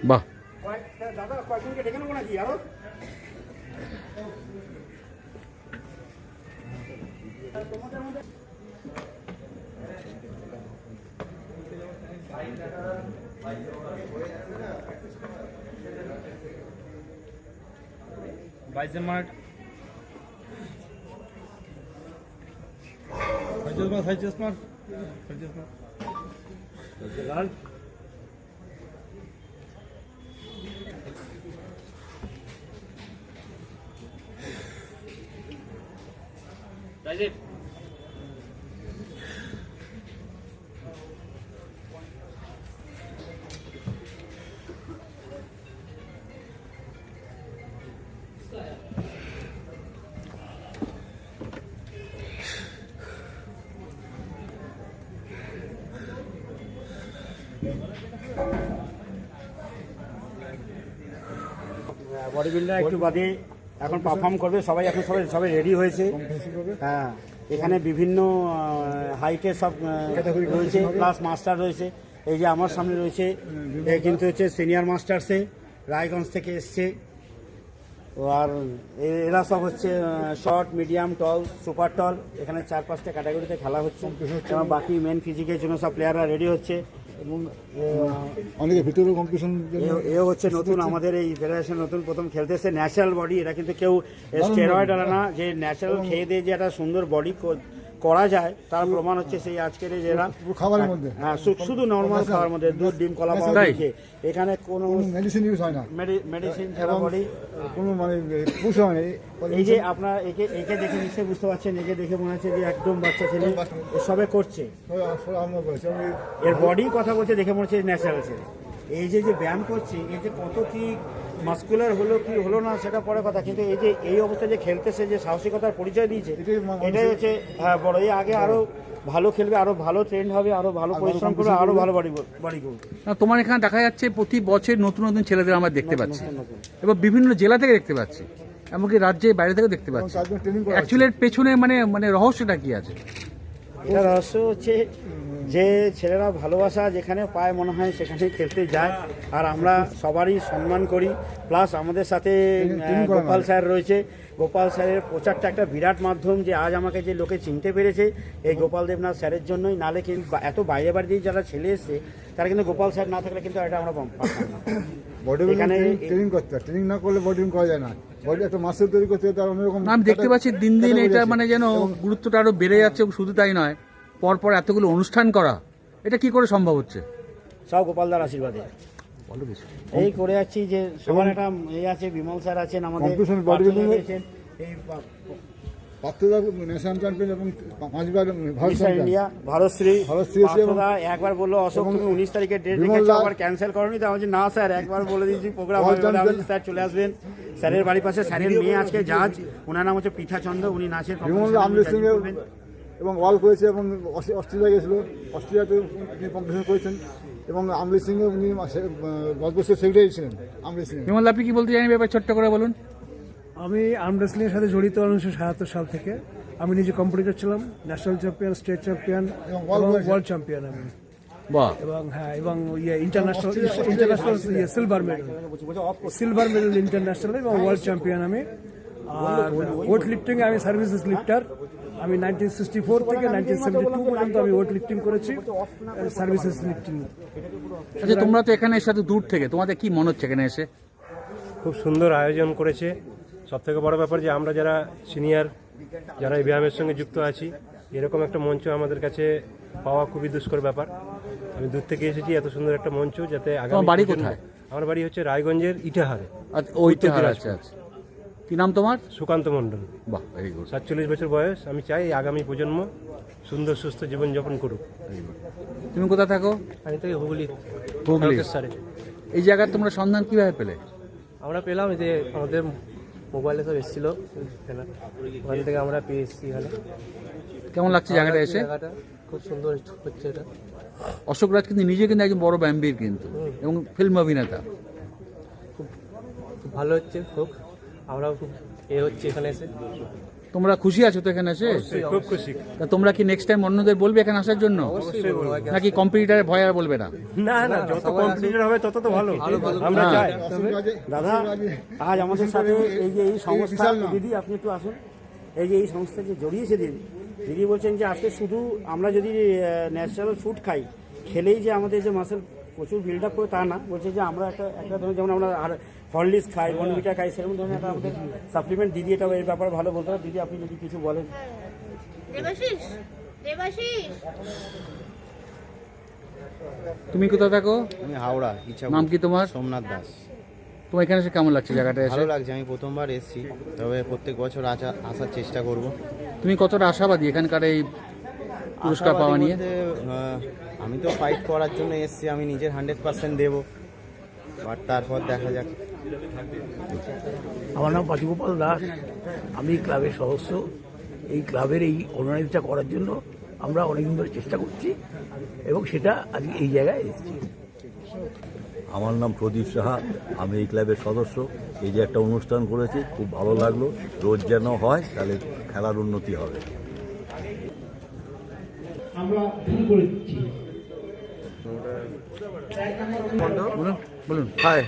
বাহ, দাদা কয়েকজনকে ডেকে নেবো নাকি আরো? বাইজের মাঠ সাইজেস মাঠ লাল রাজীব বডি বিল্ডার একটু বাদে এখন পারফর্ম করবে সবাই, এখন সবাই রেডি হয়েছে। হ্যাঁ, এখানে বিভিন্ন হাইটের সব রয়েছে, প্লাস মাস্টার রয়েছে। এই যে আমার সামনে রয়েছে, এ কিন্তু হচ্ছে সিনিয়র মাস্টার্সে রায়গঞ্জ থেকে এসছে। আর এরা সব হচ্ছে শর্ট, মিডিয়াম, টল, সুপার টল। এখানে 4-5টা ক্যাটাগরিতে খেলা হচ্ছে এবং বাকি মেন ফিজিকের জন্য সব প্লেয়াররা রেডি হচ্ছে। এবং অনেকে ভিতরে কম্পিটিশন এও হচ্ছে নতুন, আমাদের এই ফেডারেশন নতুন প্রথম খেলতেছে। ন্যাচারাল বডি, এটা কিন্তু কেউ স্টেরয়েড আলা না, যে ন্যাচারাল খেয়ে দিয়ে যে একটা সুন্দর বডি করা যায় তার প্রমাণ হচ্ছে সেই আজকের যেটা খাবারের মধ্যে। হ্যাঁ, শুধু নর্মাল খাওয়ার মধ্যে দুধ, ডিম, কলা পাওয়া যায়। এখানে কোনো মেডিসিন ইউজ হয় না, মেডিসিন ছাড়া বডি কোনো মানে পুষ হয় না। এই যে আপনার একে দেখে নিশ্চয়ই বুঝতে পারছেন, একে দেখে মনে হচ্ছে যে একদম বাচ্চা ছেলে সবে করছে। এর বডি কথা বলছে দেখে মনে হচ্ছে ন্যাচারাল ছেলে। এই যে ব্যায়াম করছে, এই যে কত কি মাস্কুলার হলো কি হলো না সেটা পরে কথা, কিন্তু এই যে এই অবস্থায় যে খেলতেছে, যে সাহসিকতার পরিচয় দিয়েছে, এটাই হচ্ছে হ্যাঁ বড়। এই আগে আরো ভালো খেলবে, আরো ভালো ট্রেন্ড হবে, আরো ভালো পরিশ্রম করবে, আরো ভালো বডি করবে। তোমার এখানে দেখা যাচ্ছে প্রতি বছর নতুন নতুন ছেলেদের আমরা দেখতে পাচ্ছি এবং বিভিন্ন জেলা থেকে দেখতে পাচ্ছি, এমনকি রাজ্যের বাইরে থেকে দেখতে পাচ্ছি। অ্যাকচুয়ালি এর পেছনে মানে রহস্যটা কি আছে? এটা রহস্য হচ্ছে যে ছেলেরা ভালোবাসা যেখানে পায় মনে হয় সেখানেই খেলতে যায়। আর আমরা সবারই সম্মান করি। প্লাস আমাদের সাথে গোপাল স্যার রয়েছে। গোপাল স্যারের প্রচারটা একটা বিরাট মাধ্যম, যে আজ আমাকে যে লোকে চিনতে পেরেছে এই গোপাল দেবনাথ স্যারের জন্যই। নালে কিন্তু এত বাইরে বাইরে যারা ছেলে এসছে তারা কিন্তু গোপাল স্যার না থাকলে কিন্তু এটা আমরা পারতাম না। বডি এখানে ট্রেনিং করতে হয়, ট্রেনিং না করলে বডি করা যায় না। বডি একটা মাসেল তৈরি করতে হয়, তার অন্যরকম আমি দেখতে পাচ্ছি দিন দিন এটা মানে যেন গুরুত্বটা আরো বেড়ে যাচ্ছে। শুধু তাই নয়, পরপর এতগুলো অনুষ্ঠান করা, এটা কি করে সম্ভব হচ্ছে? সব গোপালদার আশীর্বাদে এই করে যাচ্ছি। যে সবার একটা এই আছে, বিমল স্যার আছেন আমাদের, এই ন্যাশনাল চ্যাম্পিয়ন এবং 5বার ইন্ডিয়া ভারতশ্রী। এবং একবার বললো অশোক তুমি 19 তারিখে ডেট রেখেছো, আবার ক্যান্সেল করনি। তো আমি বলছি না স্যার, একবার বলে দিয়েছি প্রোগ্রাম হবে, স্যার চলে আসবেন। স্যারের বাড়ির পাশে স্যারের মেয়ে আজকে জাজ, ওনার নাম হচ্ছে পৃথা চন্দ্র, উনি নাচের এবং ওয়াল করেছে এবং অস্ট্রেলিয়া গেছিল, অস্ট্রেলিয়াতে তিনি কম্পিটিশন করেছেন এবং আমরিত সিংয়ে উনি ভারতবর্ষের সেক্রেটারি ছিলেন। আমরিত সিং, বিমল আপনি কি বলতে জানেন ব্যাপার ছোট্ট করে বলুন। আমি আর্ম রেসলিংয়ের সাথে জড়িত 1977 সাল থেকে। আমি নিজে কম্পিটিটর ছিলাম, ন্যাশনাল চ্যাম্পিয়ন, স্টেট চ্যাম্পিয়ন এবং ওয়ার্ল্ড চ্যাম্পিয়ন আমি। বাহ। এবং হ্যাঁ, এবং ইন্টারন্যাশনাল সিলভার মেডেল ইন্টারন্যাশনাল এবং ওয়ার্ল্ড চ্যাম্পিয়ন আমি। আর ওয়েট লিফটিং আমি সার্ভিসেস লিফটার। আমি 1964 থেকে 1972 পর্যন্ত আমি ওয়েট লিফটিং করেছি, সার্ভিসেস লিফটিং। আচ্ছা, তোমরা তো এখানে এসে দূর থেকে, তোমাদের কি মনে হচ্ছে এখানে এসে? খুব সুন্দর আয়োজন করেছে। সবথেকে বড় ব্যাপার যে আমরা যারা সিনিয়র, যারা এই ব্যায়ামের সঙ্গে যুক্ত আছি, এরকম একটা মঞ্চ আমাদের কাছে পাওয়া খুবই দুষ্কর ব্যাপার। আমি দূর থেকে এসেছি, এত সুন্দর একটা মঞ্চ, যাতে আগামী বাড়ি কোথায়? আমার বাড়ি হচ্ছে রায়গঞ্জের ইটাহারে। আচ্ছা, কি নাম তোমার? সুকান্ত মণ্ডল। বাহ, ভেরি গুড। 47 বছর বয়স। আমি চাই আগামী প্রজন্ম সুন্দর সুস্থ জীবনযাপন করুক। তুমি কোথায় থাকো? আমি তো হুগলি। এই জায়গায় তোমরা সন্ধান কিভাবে পেলে? আমরা পেলাম যে আমাদের মোবাইলে সব এসেছিল, ওখান থেকে আমরা পেয়েছি। এখানে কেমন লাগছে জায়গাটা এসে? জায়গাটা খুব সুন্দর হচ্ছে। এটা অশোক রাজ কিন্তু নিজে কিন্তু একজন বড় ব্যায়ামবীর কিন্তু, এবং ফিল্ম অভিনেতা। খুব ভালো হচ্ছে। হোক, আমরাও খুব এ হচ্ছে এখানে এসে। তোমরা খুশি আছো তো এখানে এসে? খুব খুশি। তা তোমরা কি নেক্সট টাইম অন্যদের বলবে এখানে আসার জন্য, নাকি কম্পিটিটারের ভয় আর বলবে না? না না, যত কম্পিটিটর হবে তত তো ভালো, আমরা চাই। দাদা আজ আমাদের সাথে এই যে এই সংস্থা, দিদি আপনি একটু আসুন, এই যে এই সংস্থা যে জড়িয়েছে দিদি বলছেন যে আজকে শুধু আমরা যদি ন্যাচারাল ফুড খাই, খেলেই যে আমাদের যে মাসেল প্রচুর বিল্ড আপ করে তা না, বলছে যে আমরা একটা ধরুন যেমন আমরা আর হরলিক্স খাই, বনভিটা খাই, সেরকম ধরনের একটা আমাদের সাপ্লিমেন্ট দিদি এটা এই ব্যাপারে ভালো বলতে হবে। দিদি আপনি যদি কিছু বলেন। দেবাশিস তুমি কোথায় থাকো? আমি হাওড়া ইচ্ছা। নাম কি তোমার? সোমনাথ দাস। তোমার এখানে এসে কেমন লাগছে জায়গাটা এসে? ভালো লাগছে, আমি প্রথমবার এসেছি, তবে প্রত্যেক বছর আসার চেষ্টা করব। তুমি কতটা আশাবাদী এখানকার এই পুরস্কার পাওয়া নিয়ে? আমি তো ফাইট করার জন্য এসেছি, আমি নিজের 100% দেবো, বাট তারপর দেখা যাক। আমার নাম পাচিগোপাল দাস, আমি ক্লাবের সদস্য। এই ক্লাবের এই অর্গানাইজটা করার জন্য আমরা অনেকদিন ধরে চেষ্টা করছি এবং সেটা আজকে এই জায়গায় এসেছি। আমার নাম প্রদীপ সাহা, আমি এই ক্লাবের সদস্য। এই যে একটা অনুষ্ঠান করেছি, খুব ভালো লাগলো। রোজ যেন হয়, তাহলে খেলার উন্নতি হবে। বলুন। হাই,